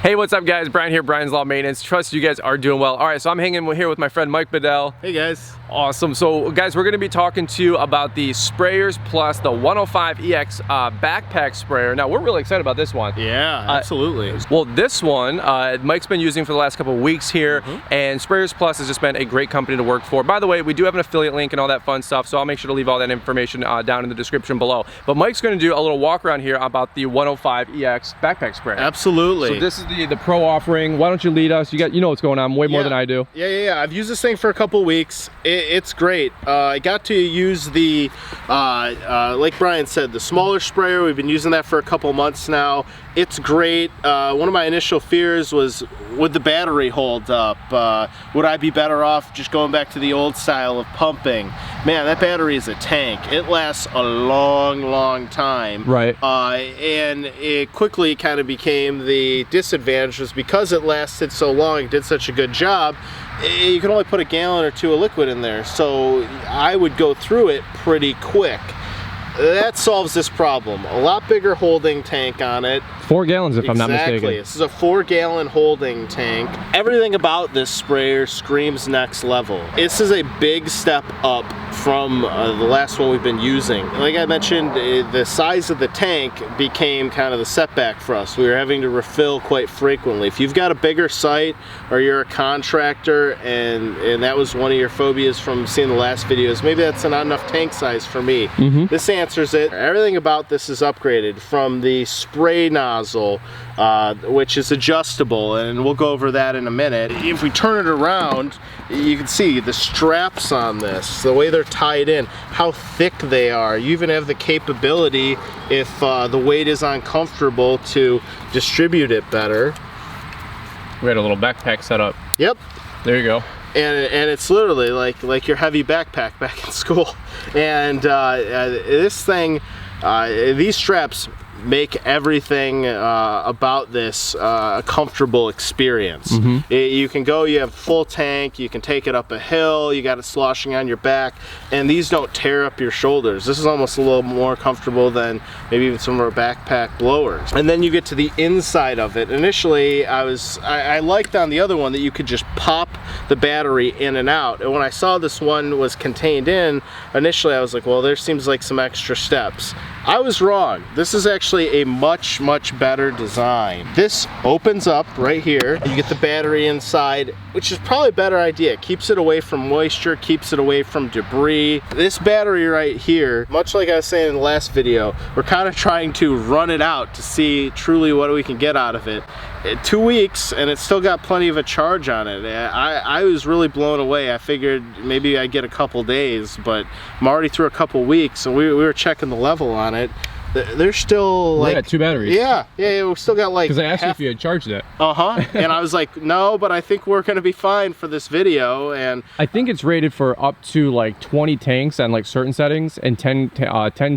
Hey, what's up guys? Brian here, Brian's Law Maintenance. Trust you guys are doing well. All right, so I'm hanging here with my friend Mike Bedell. Hey guys. Awesome. So guys, we're gonna be talking to you about the Sprayers Plus, the 105EX backpack sprayer. Now, we're really excited about this one. Yeah, absolutely. Well, this one, Mike's been using for the last couple of weeks here, and Sprayers Plus has just been a great company to work for. By the way, we do have an affiliate link and all that fun stuff, so I'll make sure to leave all that information down in the description below. But Mike's gonna do a little walk around here about the 105EX backpack sprayer. Absolutely. So this is the pro offering. Why don't you lead us? You know what's going on way more than I do. Yeah. I've used this thing for a couple weeks. It's great. I got to use the, like Brian said, the smaller sprayer. We've been using that for a couple months now. It's great. One of my initial fears was, would the battery hold up? Would I be better off just going back to the old style of pumping? Man, that battery is a tank. It lasts a long time. Right. And it quickly kind of became the disadvantage was because it lasted so long, it did such a good job, you can only put a gallon or two of liquid in there. So I would go through it pretty quick. That solves this problem. A lot bigger holding tank on it. 4 gallons if I'm not mistaken. Exactly. This is a 4-gallon holding tank. Everything about this sprayer screams next level. This is a big step up from the last one we've been using. Like I mentioned, the size of the tank became kind of the setback for us. We were having to refill quite frequently. If you've got a bigger site or you're a contractor and that was one of your phobias from seeing the last videos, maybe that's not enough tank size for me. This answers it. Everything about this is upgraded from the spray nozzle, which is adjustable, and we'll go over that in a minute. If we turn it around, you can see the straps on this, the way they're tied in, how thick they are. You even have the capability, if the weight is uncomfortable, to distribute it better. We had a little backpack set up. Yep. There you go. And it's literally like your heavy backpack back in school. And this thing, these straps make everything about this a comfortable experience. You can go, you have full tank, you can take it up a hill, you got it sloshing on your back, and these don't tear up your shoulders. This is almost a little more comfortable than maybe even some of our backpack blowers. And then you get to the inside of it. Initially, I liked on the other one that you could just pop the battery in and out. And when I saw this one was contained in, initially I was like, well, there seems like some extra steps. I was wrong. This is actually a much better design. This opens up right here. You get the battery inside, which is probably a better idea. It keeps it away from moisture, keeps it away from debris. This battery right here, much like I was saying in the last video, we're kind of trying to run it out to see truly what we can get out of it. 2 weeks and it's still got plenty of a charge on it. I was really blown away. I figured maybe I'd get a couple days, but I'm already through a couple weeks, and we were checking the level on it. There's still like... We got 2 batteries. Yeah, we still got like... Because I asked you if you had charged it. And I was like, no, but I think we're gonna be fine for this video. And I think it's rated for up to like 20 tanks on like certain settings, and 10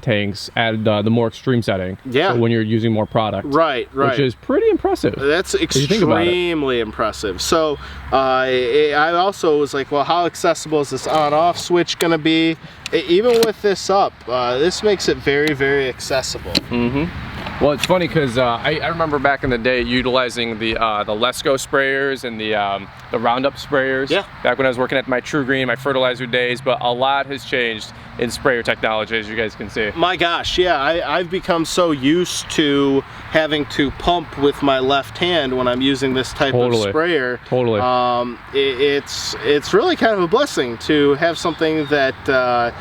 tanks at the more extreme setting. Yeah. So when you're using more product. Right. Which is pretty impressive. That's extremely impressive. So I also was like, well, how accessible is this on-off switch gonna be? Even with this up, this makes it very accessible. Well, it's funny because I remember back in the day utilizing the Let's Go sprayers and the Roundup sprayers. Yeah. Back when I was working at my True Green, my fertilizer days, but a lot has changed in sprayer technology, as you guys can see. My gosh, yeah, I've become so used to having to pump with my left hand when I'm using this type of sprayer. It's really kind of a blessing to have something that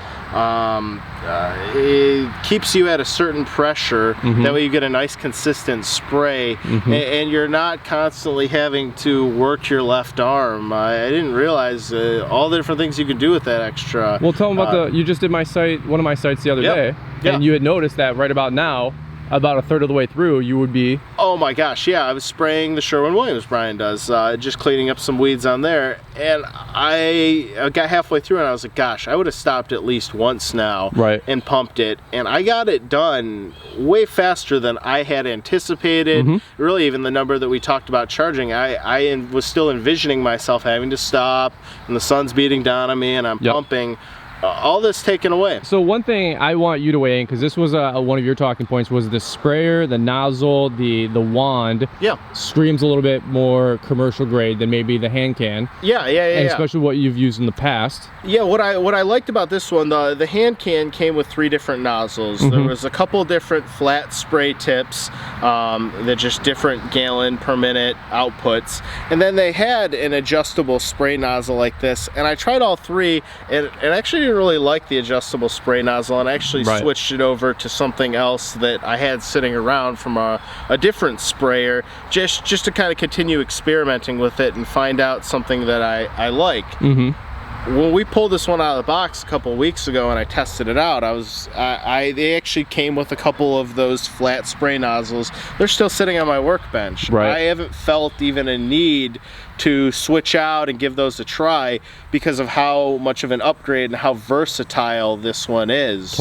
it keeps you at a certain pressure. That way you get a nice consistent spray, and you're not constantly having to work your left arm. I didn't realize all the different things you could do with that extra. Well, tell them about you just did my site, one of my sites the other day, and you had noticed that right about now, about a third of the way through, you would be... Oh my gosh, yeah, I was spraying the Sherwin-Williams, Brian does, just cleaning up some weeds on there, and I got halfway through and I was like, gosh, I would have stopped at least once now and pumped it, and I got it done way faster than I had anticipated. Really, even the number that we talked about charging, I was still envisioning myself having to stop, and the sun's beating down on me, and I'm pumping. all this taken away. So one thing I want you to weigh in, because this was one of your talking points, was the sprayer, the nozzle, the wand. Yeah. Screams a little bit more commercial grade than maybe the hand can. Yeah. And especially what you've used in the past. Yeah, what I liked about this one, the hand can came with 3 different nozzles. There was a couple different flat spray tips, they're just different gallon per minute outputs. And then they had an adjustable spray nozzle like this. And I tried all 3, and actually didn't really like the adjustable spray nozzle, and I actually switched it over to something else that I had sitting around from a different sprayer, just to kind of continue experimenting with it and find out something that I like. When we pulled this one out of the box a couple of weeks ago and I tested it out, they actually came with a couple of those flat spray nozzles. They're still sitting on my workbench. I haven't felt even a need to switch out and give those a try because of how much of an upgrade and how versatile this one is.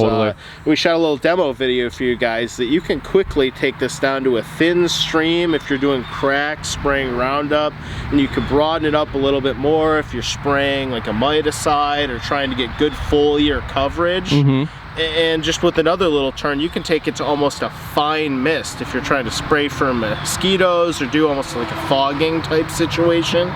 We shot a little demo video for you guys that you can quickly take this down to a thin stream if you're doing crack spraying Roundup, and you can broaden it up a little bit more if you're spraying like a miticide or trying to get good foliar coverage. And just with another little turn, you can take it to almost a fine mist if you're trying to spray for mosquitoes or do almost like a fogging type situation.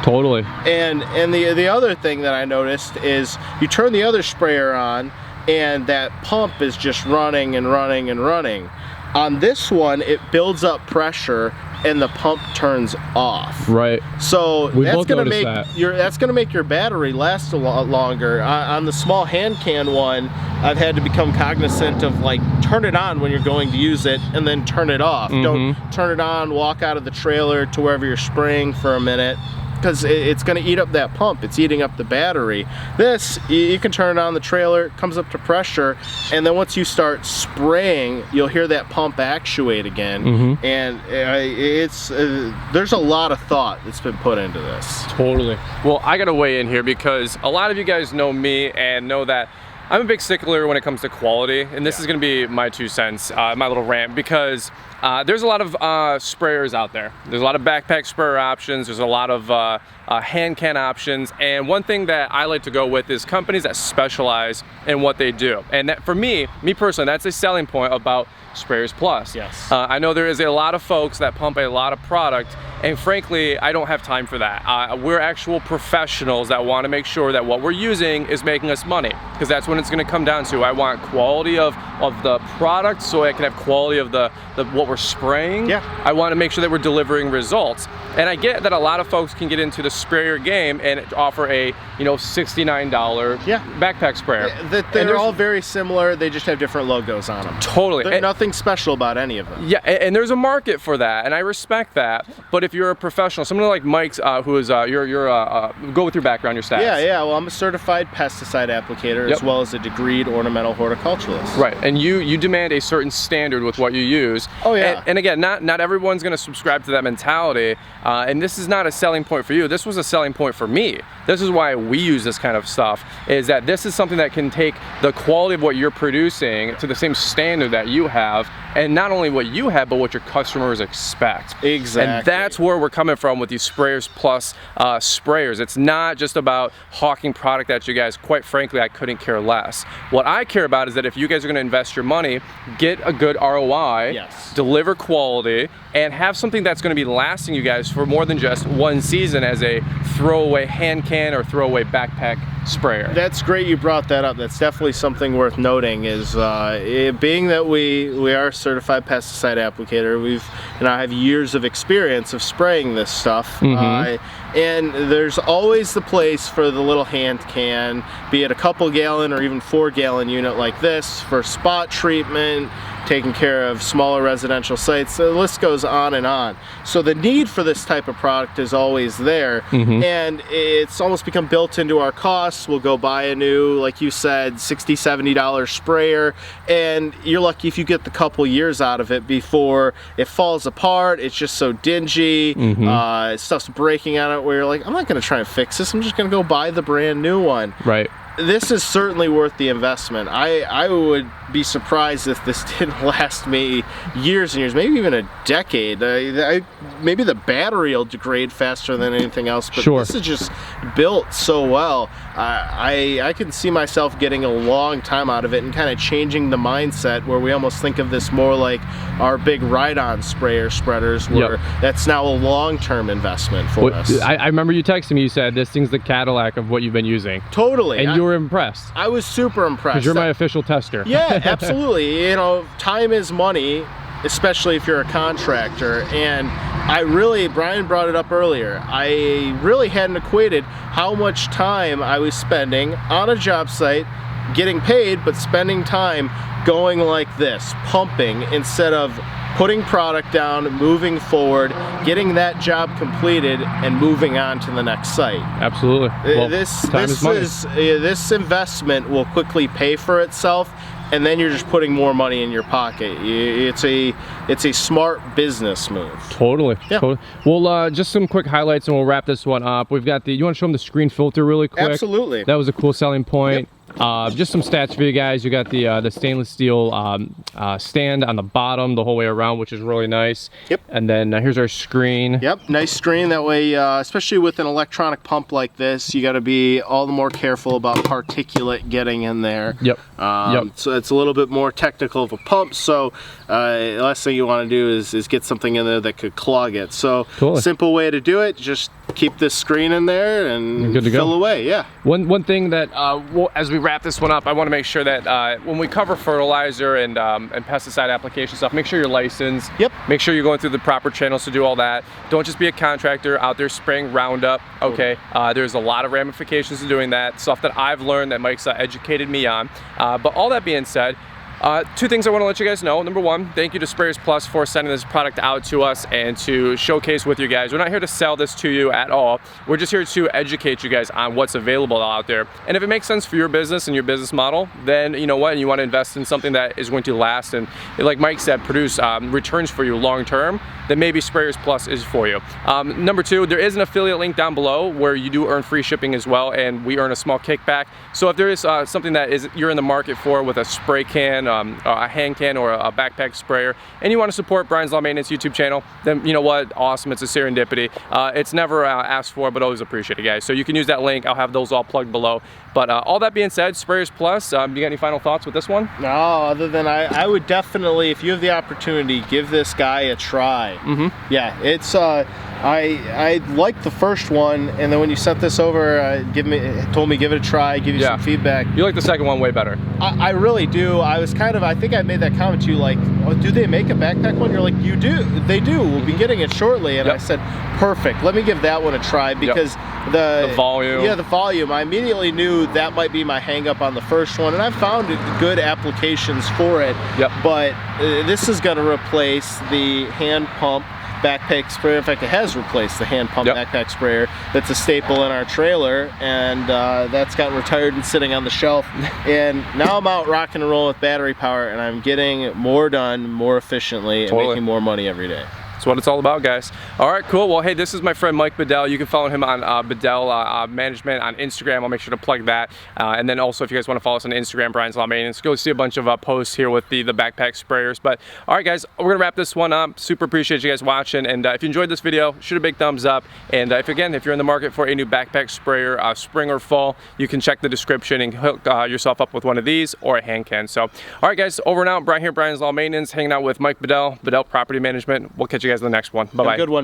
And the other thing that I noticed is you turn the other sprayer on and that pump is just running and running and running. On this one, it builds up pressure and the pump turns off. So that's gonna make your battery last a lot longer. On the small hand can one, I've had to become cognizant of like turn it on when you're going to use it and then turn it off. Don't turn it on, walk out of the trailer to wherever you're spraying for a minute, because it's going to eat up that pump. It's eating up the battery. This, you can turn it on the trailer, it comes up to pressure, and then once you start spraying, you'll hear that pump actuate again. And there's a lot of thought that's been put into this. Well, I gotta weigh in here because a lot of you guys know me and know that I'm a big stickler when it comes to quality, and this is gonna be my 2 cents, my little rant, because there's a lot of sprayers out there. There's a lot of backpack sprayer options. There's a lot of hand can options. And one thing that I like to go with is companies that specialize in what they do. And that, for me personally, that's a selling point about Sprayers Plus. I know there is a lot of folks that pump a lot of product, and frankly, I don't have time for that. We're actual professionals that want to make sure that what we're using is making us money, because that's when it's going to come down to. I want quality of the product so I can have quality of what we're spraying. I want to make sure that we're delivering results. And I get that a lot of folks can get into the sprayer game and offer a $69 backpack sprayer. They're all very similar. They just have different logos on them. There's nothing special about any of them. And there's a market for that, and I respect that. But if you're a professional, someone like Mike's, who is go with your background, your stats. Well, I'm a certified pesticide applicator as well as a degreed ornamental horticulturalist. And you demand a certain standard with what you use. And again, not everyone's going to subscribe to that mentality. And this is not a selling point for you. This was a selling point for me. This is why we use this kind of stuff, is that this is something that can take the quality of what you're producing to the same standard that you have, and not only what you have, but what your customers expect. And that's where we're coming from with these Sprayers Plus sprayers. It's not just about hawking product at you guys. Quite frankly, I couldn't care less. What I care about is that if you guys are gonna invest your money, get a good ROI, deliver quality, and have something that's gonna be lasting you guys for more than just one season as a throwaway hand can or throwaway backpack sprayer. That's great you brought that up. That's definitely something worth noting, is being that we are a certified pesticide applicator, I have years of experience of spraying this stuff. And there's always the place for the little hand can, be it a couple gallon or even 4 gallon unit like this, for spot treatment, taking care of smaller residential sites. The list goes on and on. So the need for this type of product is always there, and it's almost become built into our costs. We'll go buy a new, like you said, $60, $70 sprayer, and you're lucky if you get the couple years out of it before it falls apart. It's just so dingy, stuff's breaking on it, where you're like, I'm not gonna try and fix this, I'm just gonna go buy the brand new one. This is certainly worth the investment. I would be surprised if this didn't last me years and years, maybe even a decade. Maybe the battery will degrade faster than anything else, but this is just built so well. I can see myself getting a long time out of it and kind of changing the mindset where we almost think of this more like our big ride-on sprayer spreaders, where that's now a long-term investment for us. I remember you texting me, you said this thing's the Cadillac of what you've been using. Totally. And you were impressed. I was super impressed. Because you're my official tester. Yeah, absolutely. You know, time is money, especially if you're a contractor. And Brian brought it up earlier, I really hadn't equated how much time I was spending on a job site, getting paid, but spending time going like this, pumping, instead of putting product down, moving forward, getting that job completed, and moving on to the next site. Absolutely. Well, this investment will quickly pay for itself, and then you're just putting more money in your pocket. It's a smart business move. Totally. Yeah. Totally. Well, just some quick highlights, and we'll wrap this one up. We've got you want to show them the screen filter really quick? Absolutely. That was a cool selling point. Yep. Just some stats for you guys. You got the stainless steel stand on the bottom the whole way around, which is really nice. Yep. And then here's our screen. Yep, nice screen. That way, especially with an electronic pump like this, you got to be all the more careful about particulate getting in there. Yep. So it's a little bit more technical of a pump. So the last thing you want to do is get something in there that could clog it. So simple way to do it, just keep this screen in there and good to fill go. away. Yeah. One thing that as we wrap this one up, I want to make sure that when we cover fertilizer and pesticide application stuff, make sure you're licensed. Yep. Make sure you're going through the proper channels to do all that. Don't just be a contractor out there spraying Roundup. Okay. There's a lot of ramifications to doing that. Stuff that I've learned that Mike's educated me on. But all that being said, two things I want to let you guys know. Number one, thank you to Sprayers Plus for sending this product out to us and to showcase with you guys. We're not here to sell this to you at all. We're just here to educate you guys on what's available out there. And if it makes sense for your business and your business model, then you know what, and you want to invest in something that is going to last and, like Mike said, produce returns for you long term, then maybe Sprayers Plus is for you. Number two, there is an affiliate link down below where you do earn free shipping as well, and we earn a small kickback. So if there is something that you're in the market for with a spray can, a hand can, or a backpack sprayer, and you want to support Brian's Lawn Maintenance YouTube channel, then you know what, awesome, it's a serendipity. It's never asked for, but always appreciated, guys. So you can use that link. I'll have those all plugged below. But all that being said, Sprayers Plus, do you got any final thoughts with this one? No, other than I would definitely, if you have the opportunity, give this guy a try. Yeah, it's I liked the first one, and then when you sent this over, told me give it a try, give you some feedback. You like the second one way better. I really do. I think I made that comment to you, like, oh, do they make a backpack one? You're like, you do. They do. We'll be getting it shortly. And I said, perfect. Let me give that one a try, because the volume. Yeah, the volume. I immediately knew that might be my hang up on the first one, and I found good applications for it. But this is going to replace the hand pump backpack sprayer. In fact, it has replaced the hand pump backpack sprayer that's a staple in our trailer, and that's gotten retired and sitting on the shelf. And now I'm out rocking and rolling with battery power, and I'm getting more done more efficiently and making more money every day. That's what it's all about, guys. All right, cool. Well, hey, this is my friend Mike Bedell. You can follow him on Bedell Management on Instagram. I'll make sure to plug that. And then also, if you guys want to follow us on Instagram, Brian's Lawn Maintenance, go see a bunch of posts here with the backpack sprayers. But all right, guys, we're gonna wrap this one up. Super appreciate you guys watching. And if you enjoyed this video, shoot a big thumbs up. And if you're in the market for a new backpack sprayer, spring or fall, you can check the description and hook yourself up with one of these or a hand can. So, all right, guys, over and out. Brian here, Brian's Lawn Maintenance, hanging out with Mike Bedell, Bedell Property Management. We'll catch you guys in the next one. Bye-bye. Good one.